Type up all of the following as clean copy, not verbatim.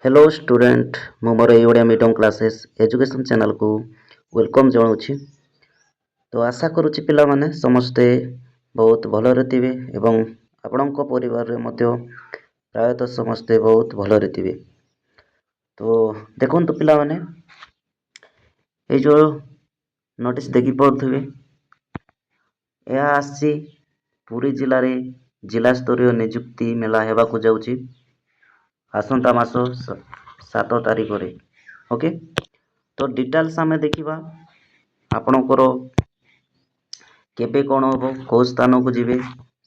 Hello student मु मोर एई Odia medium classes education channel को वेलकम जनाऊँगी। तो आशा करुच्ची पिला माने समस्ते बहुत भलरे थिबे एवं आपणक परिवार रे मध्य प्रायतः समस्ते बहुत भलरे थिबे। तो देखंतु पिला माने ए जो नोटिस देखि पड़ुथिबे यह आसी पुरी जिले रे जिला स्तरीय नियुक्ति मेला हेबाकु जाउची आसंता मास 7 तारिख रे। ओके, तो डिटेल्स आमे देखिबा आपणकर केबे कौन हम कौ स्थान को जीवे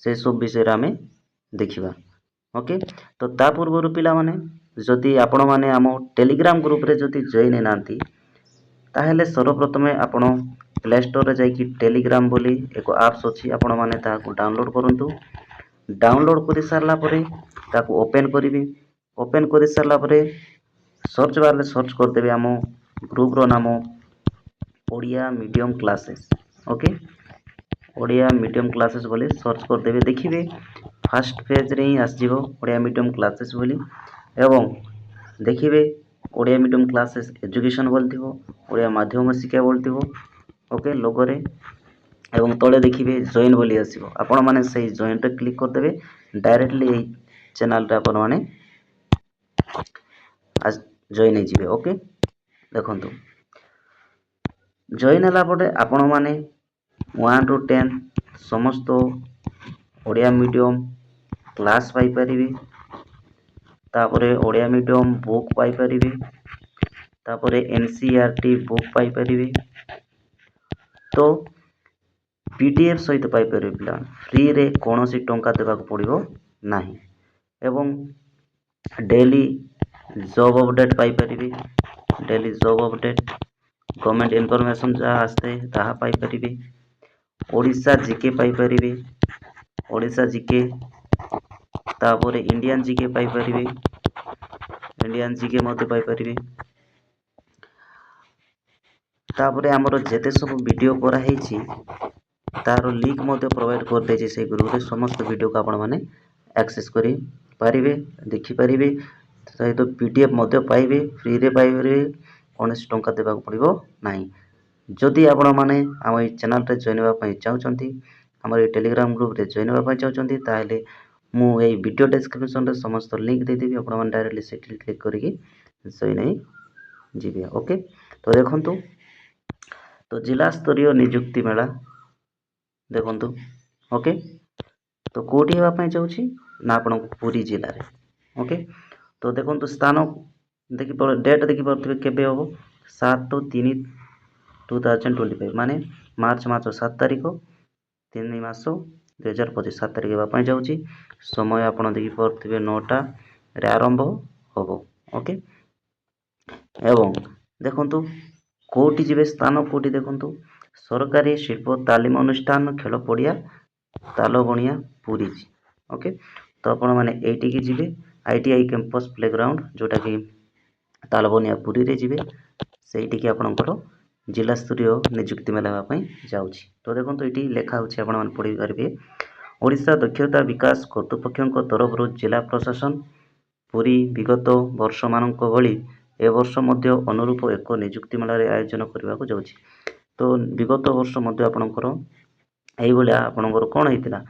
से सब विषय आमे देखिबा। ओके, तो ता पूर्व पिला माने जदि आपण माने आम टेलीग्राम ग्रुप रे जदि जॉइन नांती ताहेले सर्वप्रथमे आपण प्ले स्टोर रे जाइकी टेलीग्राम बोली एक ऐप्स अछि आपण माने ताको डाउनलोड करंतु। डाउनलोड करि सारला परे ताको ओपन करिवे। ओपन करि सारला परे सर्च बार रे सर्च करदेबे आम ग्रुप रो नाम Odia medium classes. Okay, Odia medium classes बोली सर्च करदेबे देखिबे फर्स्ट पेज रे ही आसीबो ओडिया मीडियम क्लासेस बोली एवं देखिबे ओडिया मीडियम क्लासेस एजुकेशन बोलथिबो ओडिया माध्यम शिक्षा बोलथिबो। ओके, लोगो रे एवं तळे देखिबे जॉइन बोली आसीबो आपण माने सेही जॉइन रे क्लिक करदेबे डायरेक्टली एही चैनल रे आपण माने आज जॉइन हे जिवे। ओके, देखंतु जॉइन हला पटे आपण माने 1 ରୁ 10 समस्त ओडिया मीडियम क्लास पाई परिबे। तापरे ओडिया मीडियम बुक पाई परिबे। तापरे एनसीईआरटी बुक पाई परिबे। तो पीडीएफ सहित पाई परिबे पिला फ्री रे कोनोसी टंका देबाक पड़िबो नाही एवं डेली जॉब अपडेट पाई परिबे। Daily job update government information जहाँ आसते ताहा पाई परिबे। ओडिशा जीके पाई परिबे। ओडिशा जीके तापरे इंडियन जीके पाई परिबे। इंडियन जीके मते पाई परिबे। तापरे हमरो जेते सब वीडियो करा हेछि तारो लिंक मते प्रोवाइड कर देछि से ग्रुप रे समस्त वीडियो को आपण माने एक्सेस करि पारिबे देखि पारिबे सहित पीडीएफ मते पाइबे फ्री रे पाइबे कोनोसी टंका देबाक पड़िबो नाही। जदि आपण माने हम ए चैनल रे जॉइन होबा पई चाहउचंती हमर ए टेलीग्राम ग्रुप रे जॉइन होबा पई चाहउचंती ताहेले मु ए वीडियो डिस्क्रिप्शन रे समस्त लिंक दे देबी आपण माने डायरेक्टली सेठी क्लिक करिकि जॉइन हे जिवे। ओके, तो देखंतु तो जिला स्तरीय नियुक्ति मेला देखंतु। ओके, तो कोठी हेबा पई चाहउची ना आपण पुरी जिल्ला रे। ओके, तो देखंतु स्थान देखि पर डेट देखि परथिबे केबे होबो 7/3/2025 माने मार्च मास 7 तारिख 3 मास 2025 7 तारिख हेबा पई जाउची। समय आपण देखि परथिबे 9टा रे आरंभ होबो। ओके, एवं देखंतु कोठी जिवे स्थान कोठी देखंतु सरकारी शिल्प तालीम अनुष्ठान खेल पड़िया तालबणिया पुरी। ओके, तो आपण माने एटी की जिवे आईटीआई कैंपस प्लेग्राउंड जोटा कि तालबनिया पुरी रे जिवे सेठी की आपणकर जिला स्तरीय नियुक्ति मेला हेबा पई जाउची। तो देखंतु एटी लेखा होची आपण माने पढि करबे ओडिशा दक्षता विकास कर्तृपक्षक तरफरु जिला प्रशासन पुरी विगत वर्ष मानक भली ए वर्ष मध्य अनुरूप एक नियुक्ति मेला रे आयोजन करबाकू जाउची। तो विगत वर्ष मध्य आपणकर एई भलिया आपणकर कोन हेतिला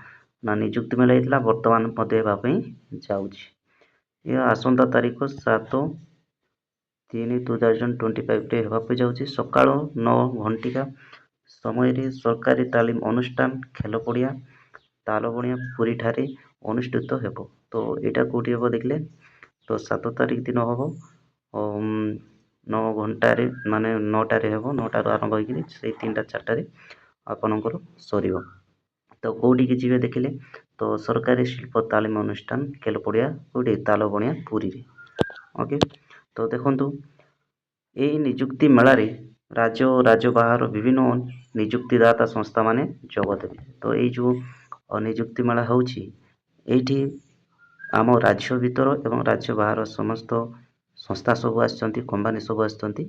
ना नियुक्ति मेला हेतिला वर्तमान मध्य हेबा पई जाउची। ये आसंता तारीख 7/3/2025 रे हेबा पई जाउची सकाळ 9 घंटिका समय रे सरकारी तालीम अनुष्ठान खेल पड़िया तालबणिया पुरी ठारे अनुष्ठित हेबो। तो एटा कोठी हेबो देखले तो 7 तारिख दिन हेबो 9 घंटा रे माने 9टा रे हेबो 9टा रो आरंभ होई से 3टा 4टा रे आपनकर सरीबो। तो कोठी की जिवे देखले तो सरकारी शिल्प तालीम अनुष्ठान खेल पड़िया कोठी तालबणिया पुरी रे। ओके, तो देखंतु एई नियुक्ति मेला रे राज्य और राज्य बाहर विभिन्न नियुक्तिदाता संस्था माने जोग देबे। तो एई जो नियुक्ति मेला होउची एठी आम राज्य भीतर एवं राज्य बाहर समस्त संस्था सब आछंती कंपनी सब आछंती।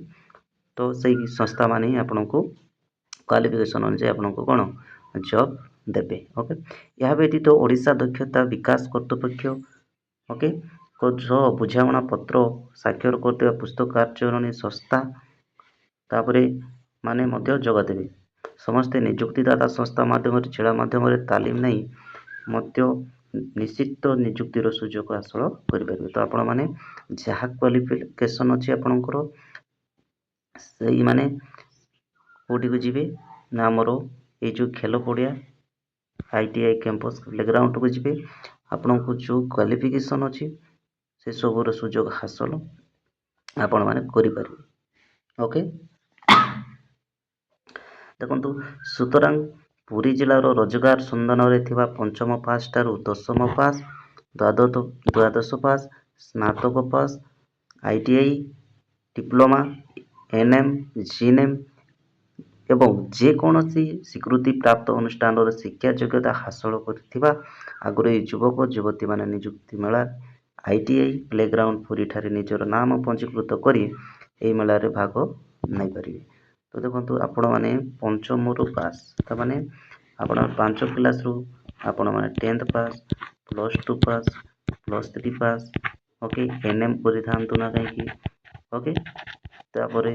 तो सही संस्था माने आपनको क्वालिफिकेशन अनुसार आपनको कोन जॉब देबे। ओके, या व्यतीत ओडिशा दक्षता विकास कर्तृपक्ष ओके ସହ ବୁଝାମଣା ପତ୍ର ସ୍ୱାକ୍ଷର କରୁଥିବା ପୁସ୍ତକ କାର୍ଯ୍ୟକାରିଣୀ ସଂସ୍ଥା ତାପରେ ମାନେ ମଧ୍ୟ ଯୋଗ ଦେବେ। ସମସ୍ତେ ନିଯୁକ୍ତିଦାତା ସଂସ୍ଥା ମାଧ୍ୟମରେ ଜିଲ୍ଲା ମାଧ୍ୟମରେ ତାଲିମ ନେଇ ମଧ୍ୟ ନିଶ୍ଚିତ ନିଯୁକ୍ତିର ସୁଯୋଗ ହାସଲ କରିପାରିବେ। ତ ଆପଣମାନେ ଯାହା କ୍ୱାଲିଫିକେସନ୍ ଅଛି ଆପଣଙ୍କର ସେଇମାନେ କେଉଁଠିକୁ ଯିବେ ନା ଆମର ଏଇ ଯେଉଁ ଖେଲ ପଡ଼ିଆ ITI କ୍ୟାମ୍ପସ୍ ପ୍ଲେଗ୍ରାଉଣ୍ଡକୁ ଯିବେ। ଆପଣଙ୍କୁ ଯେଉଁ କ୍ୱାଲିଫିକେସନ୍ ଅଛି ସେସବୁର ସୁଯୋଗ ହାସଲ ଆପଣମାନେ କରିପାରିବେ। ଓକେ, ଦେଖନ୍ତୁ ସୁତରାଂ ପୁରୀ ଜିଲ୍ଲାର ରୋଜଗାର ସନ୍ଧାନରେ ଥିବା ପଞ୍ଚମ ପାସ୍ ଠାରୁ ଦଶମ ପାସ୍, ଦ୍ୱାଦଶ ପାସ୍, ସ୍ନାତକ pass, ITI, diploma, NM, GNM ଏବଂ ଯେକୌଣସି ସ୍ୱୀକୃତିପ୍ରାପ୍ତ ଅନୁଷ୍ଠାନର ଶିକ୍ଷା ଯୋଗ୍ୟତା ହାସଲ କରିଥିବା ଆଗ୍ରହୀ ଯୁବକ ଯୁବତୀମାନେ ନିଯୁକ୍ତି ମେଳା ITI ପ୍ଲେଗ୍ରାଉଣ୍ଡ ପୁରୀଠାରେ ନିଜର ନାମ ପଞ୍ଜୀକୃତ କରି ଏହି ମେଳାରେ ଭାଗ ନେଇପାରିବେ। ତ ଦେଖନ୍ତୁ ଆପଣମାନେ ପଞ୍ଚମରୁ ପାସ୍, ତାମାନେ ଆପଣ 5 କ୍ଲାସ୍ରୁ ଆପଣମାନେ 10th pass, +2 pass, +3 pass, okay, NM କରିଥାନ୍ତୁ ନା କାହିଁକି, ଓକେ, ତାପରେ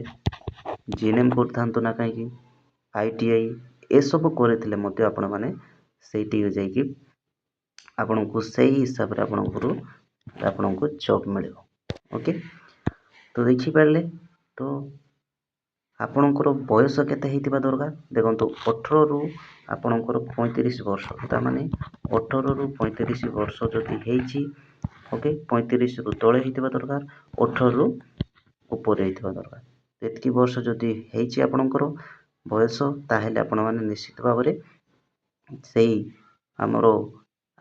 GNM କରିଥାନ୍ତୁ ନା କାହିଁକି, ITI ଏସବୁ କରିଥିଲେ ମଧ୍ୟ ଆପଣମାନେ ସେଇଠିକି ଯାଇକି ଆପଣଙ୍କୁ ସେଇ ହିସାବରେ ଆପଣଙ୍କୁ ଜବ୍ ମିଳିବ। ଓକେ, ତ ଦେଖିପାରିଲେ। ତ ଆପଣଙ୍କର ବୟସ କେତେ ହେଇଥିବା ଦରକାର, ଦେଖନ୍ତୁ 18ରୁ ଆପଣଙ୍କର 35 ବର୍ଷ, ତାମାନେ 18ରୁ 35 ବର୍ଷ ଯଦି ହେଇଛି, ଓକେ, 35ରୁ ତଳେ ହେଇଥିବା ଦରକାର, 18ରୁ ଉପରେ ହେଇଥିବା ଦରକାର। ଏତିକି ବର୍ଷ ଯଦି ହେଇଛି ଆପଣଙ୍କର ବୟସ, ତାହେଲେ ଆପଣମାନେ ନିଶ୍ଚିତ ଭାବରେ ସେଇ ଆମର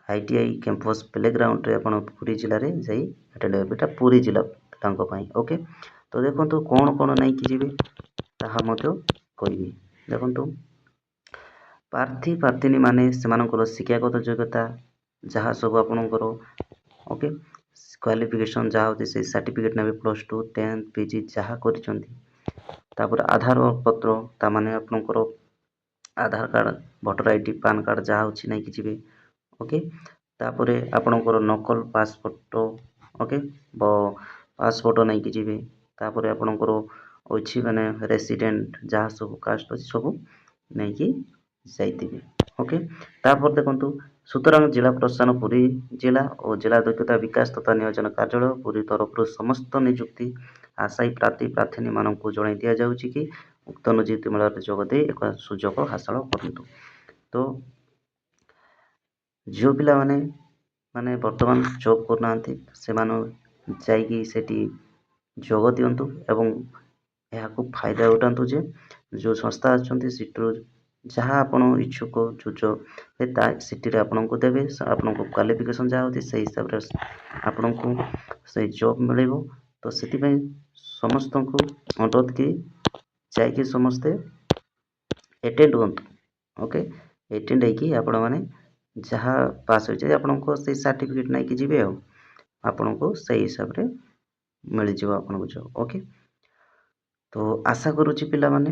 ITI କ୍ୟାମ୍ପସ୍ ପ୍ଲେଗ୍ରାଉଣ୍ଡରେ ଆପଣ ପୁରୀ ଜିଲ୍ଲାରେ ଯାଇ ଆଟେଣ୍ଡ ହେବେ। ଏଟା ପୁରୀ ଜିଲ୍ଲା ତାଙ୍କ ପାଇଁ। ଓକେ, ତ ଦେଖନ୍ତୁ କ'ଣ କ'ଣ ନେଇକି ଯିବେ ତାହା ମଧ୍ୟ କହିବି। ଦେଖନ୍ତୁ ପ୍ରାର୍ଥୀମାନେ ସେମାନଙ୍କର ଶିକ୍ଷାଗତ ଯୋଗ୍ୟତା ଯାହା ସବୁ ଆପଣଙ୍କର ଓକେ କ୍ୱାଲିଫିକେସନ୍ ଯାହା ହେଉଛି ସେଇ ସାର୍ଟିଫିକେଟ୍ ନେବେ, +2, 10th, PG ଯାହା କରିଛନ୍ତି। ତାପରେ ଆଧାର ପତ୍ର, ତାମାନେ ଆପଣଙ୍କର Aadhaar card, voter ID, PAN card ଯାହା ହେଉଛି ନେଇକି ଯିବେ। ଓକେ, ତାପରେ ଆପଣଙ୍କର ନକଲ ପାସପୋର୍ଟ, ଓକେ, ପାସପୋର୍ଟ ନେଇକି ଯିବେ। ତାପରେ ଆପଣଙ୍କର ଅଛି ମାନେ ରେସିଡେଣ୍ଟ ଯାହା ସବୁ କାଷ୍ଟ ଅଛି ସବୁ ନେଇକି ଯାଇଥିବେ। ଓକେ, ତାପରେ ଦେଖନ୍ତୁ ସୁତରାଂ ଜିଲ୍ଲା ପ୍ରଶାସନ ପୁରୀ ଜିଲ୍ଲା ଓ ଜିଲ୍ଲା ଦକ୍ଷତା ବିକାଶ ତଥା ନିୟୋଜନ କାର୍ଯ୍ୟାଳୟ ପୁରୀ ତରଫରୁ ସମସ୍ତ ନିଯୁକ୍ତି ଆଶାୟୀ ପ୍ରାର୍ଥୀମାନଙ୍କୁ ଜଣାଇ ଦିଆଯାଉଛି କି ଉକ୍ତ ନିଯୁକ୍ତି ମେଳାରେ ଯୋଗ ଦେଇ ଏକ ସୁଯୋଗ ହାସଲ କରନ୍ତୁ। ତ ଝିଅ ପିଲାମାନେ ବର୍ତ୍ତମାନ ଜବ୍ କରୁନାହାନ୍ତି, ସେମାନେ ଯାଇକି ସେଠି ଯୋଗ ଦିଅନ୍ତୁ ଏବଂ ଏହାକୁ ଫାଇଦା ଉଠାନ୍ତୁ ଯେ ଯେଉଁ ସଂସ୍ଥା ଅଛନ୍ତି ସେଠୁ ଯାହା ଆପଣ ଇଚ୍ଛୁକ ସିଟିରେ ଆପଣଙ୍କୁ ଦେବେ, ଆପଣଙ୍କ କ୍ୱାଲିଫିକେସନ୍ ଯାହା ହେଉଛି ସେଇ ହିସାବରେ ଆପଣଙ୍କୁ ସେଇ ଜବ୍ ମିଳିବ। ତ ସେଥିପାଇଁ ସମସ୍ତଙ୍କୁ ଅନୁରୋଧ କି ଯାଇକି ସମସ୍ତେ ଏଟେଣ୍ଡ ହୁଅନ୍ତୁ। ଓକେ, ଏଟେଣ୍ଡ ହେଇକି ଆପଣମାନେ ଯାହା ପାସ୍ ହୋଇଛି ଆପଣଙ୍କ ସେଇ ସାର୍ଟିଫିକେଟ୍ ନେଇକି ଯିବେ ଆଉ ଆପଣଙ୍କୁ ସେଇ ହିସାବରେ ମିଳିଯିବ ଆପଣଙ୍କୁ ଜବ୍। ଓକେ, ତ ଆଶା କରୁଛି ପିଲାମାନେ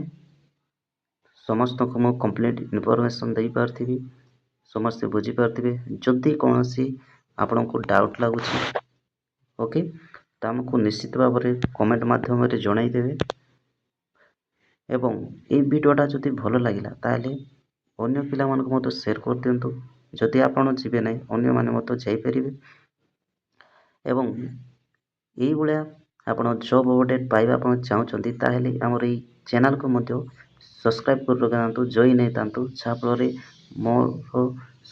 ସମସ୍ତଙ୍କୁ ମୁଁ କମ୍ପ୍ଲିଟ୍ ଇନଫର୍ମେସନ୍ ଦେଇପାରିଥିବି, ସମସ୍ତେ ବୁଝିପାରୁଥିବେ। ଯଦି କୌଣସି ଆପଣଙ୍କୁ ଡାଉଟ୍ ଲାଗୁଛି ଓକେ, ତ ଆମକୁ ନିଶ୍ଚିତ ଭାବରେ କମେଣ୍ଟ ମାଧ୍ୟମରେ ଜଣାଇଦେବେ ଏବଂ ଏଇ ଭିଡ଼ିଓଟା ଯଦି ଭଲ ଲାଗିଲା ତାହେଲେ ଅନ୍ୟ ପିଲାମାନଙ୍କୁ ମଧ୍ୟ ସେୟାର କରିଦିଅନ୍ତୁ। ଯଦି ଆପଣ ଯିବେ ନାହିଁ ଅନ୍ୟମାନେ ମଧ୍ୟ ଯାଇପାରିବେ ଏବଂ ଏଇଭଳିଆ ଆପଣ ଜବ୍ ଅପଡ଼େଟ୍ ପାଇବା ପାଇଁ ଚାହୁଁଛନ୍ତି ତାହେଲେ ଆମର ଏଇ ଚ୍ୟାନେଲକୁ ମଧ୍ୟ ସବସ୍କ୍ରାଇବ୍ କରି ରଖିଥାନ୍ତୁ, ଜଏନ୍ ହେଇଥାନ୍ତୁ, ଯାହାଫଳରେ ମୋର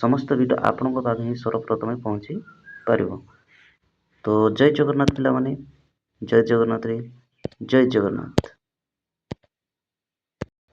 ସମସ୍ତ ଭିଡ଼ିଓ ଆପଣଙ୍କ ପାଖରେ ହିଁ ସର୍ବପ୍ରଥମେ ପହଞ୍ଚି ପାରିବ। ତ ଜୟ ଜଗନ୍ନାଥ ପିଲାମାନେ, ଜୟ ଜଗନ୍ନାଥ।